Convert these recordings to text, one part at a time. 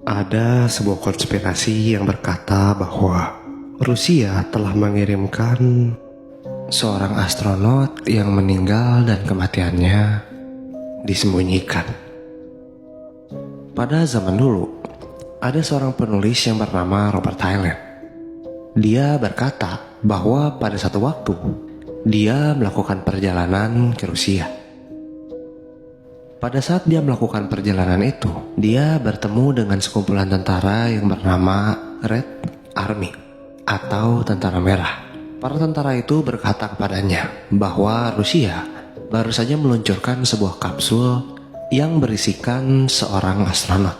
Ada sebuah konspirasi yang berkata bahwa Rusia telah mengirimkan seorang astronot yang meninggal dan kematiannya disembunyikan. Pada zaman dulu, ada seorang penulis yang bernama Robert Heinlein. Dia berkata bahwa pada satu waktu, dia melakukan perjalanan ke Rusia. Pada saat dia melakukan perjalanan itu, dia bertemu dengan sekumpulan tentara yang bernama Red Army atau Tentara Merah. Para tentara itu berkata kepadanya bahwa Rusia baru saja meluncurkan sebuah kapsul yang berisikan seorang astronot.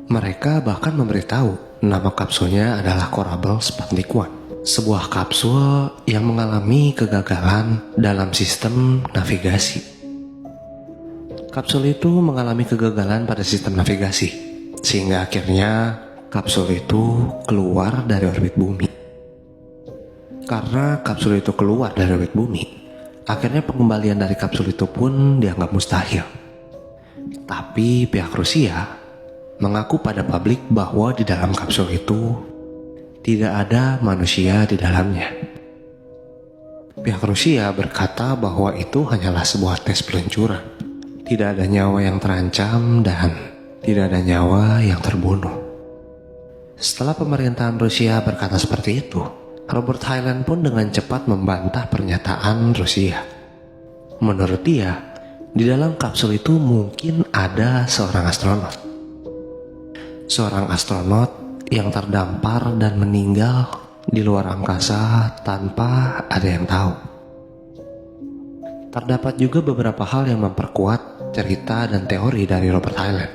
Mereka bahkan memberitahu nama kapsulnya adalah Korabel Sputnik 1, sebuah kapsul yang mengalami kegagalan dalam sistem navigasi. Kapsul itu mengalami kegagalan pada sistem navigasi, sehingga akhirnya kapsul itu keluar dari orbit bumi. Karena kapsul itu keluar dari orbit bumi, akhirnya pengembalian dari kapsul itu pun dianggap mustahil. Tapi pihak Rusia mengaku pada publik bahwa di dalam kapsul itu tidak ada manusia di dalamnya. Pihak Rusia berkata bahwa itu hanyalah sebuah tes peluncuran. Tidak ada nyawa yang terancam dan tidak ada nyawa yang terbunuh. Setelah pemerintahan Rusia berkata seperti itu, Robert Heinlein pun dengan cepat membantah pernyataan Rusia. Menurut dia, di dalam kapsul itu mungkin ada seorang astronot. Seorang astronot yang terdampar dan meninggal di luar angkasa tanpa ada yang tahu. Terdapat juga beberapa hal yang memperkuat cerita dan teori dari Robert Heinlein.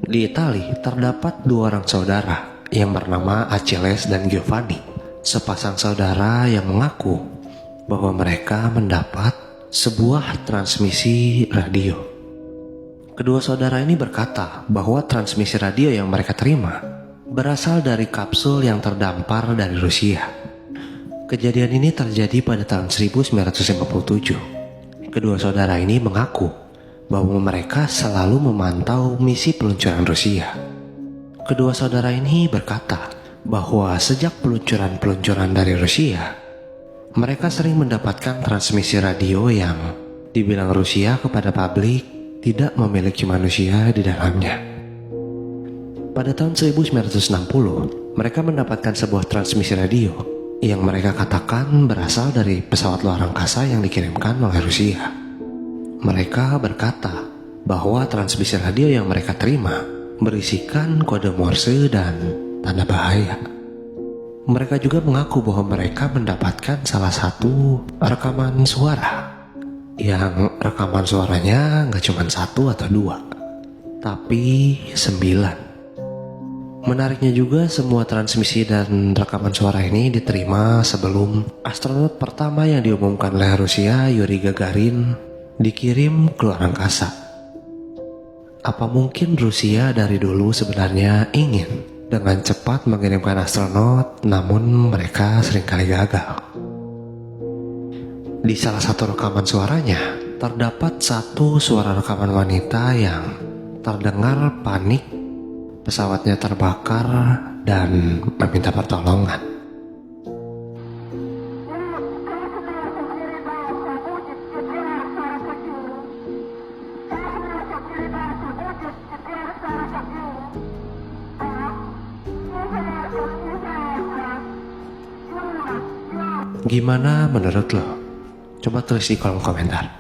Di Italia terdapat dua orang saudara yang bernama Achilles dan Giovanni, sepasang saudara yang mengaku bahwa mereka mendapat sebuah transmisi radio. Kedua saudara ini berkata bahwa transmisi radio yang mereka terima berasal dari kapsul yang terdampar dari Rusia. Kejadian ini terjadi pada tahun 1957. Kedua saudara ini mengaku bahwa mereka selalu memantau misi peluncuran Rusia. Kedua saudara ini berkata bahwa sejak peluncuran dari Rusia, mereka sering mendapatkan transmisi radio yang dibilang Rusia kepada publik tidak memiliki manusia di dalamnya. Pada tahun 1960, mereka mendapatkan sebuah transmisi radio yang mereka katakan berasal dari pesawat luar angkasa yang dikirimkan oleh Rusia. Mereka berkata bahwa transmisi radio yang mereka terima berisikan kode Morse dan tanda bahaya. Mereka juga mengaku bahwa mereka mendapatkan salah satu rekaman suara, yang rekaman suaranya nggak cuma 1 atau 2, tapi 9. Menariknya juga, semua transmisi dan rekaman suara ini diterima sebelum astronot pertama yang diumumkan oleh Rusia, Yuri Gagarin, dikirim ke luar angkasa. Apa mungkin Rusia dari dulu sebenarnya ingin dengan cepat mengirimkan astronot, namun mereka seringkali gagal? Di salah satu rekaman suaranya, terdapat satu suara rekaman wanita yang terdengar panik, pesawatnya terbakar dan meminta pertolongan. Gimana menurut lo? Coba tulis di kolom komentar.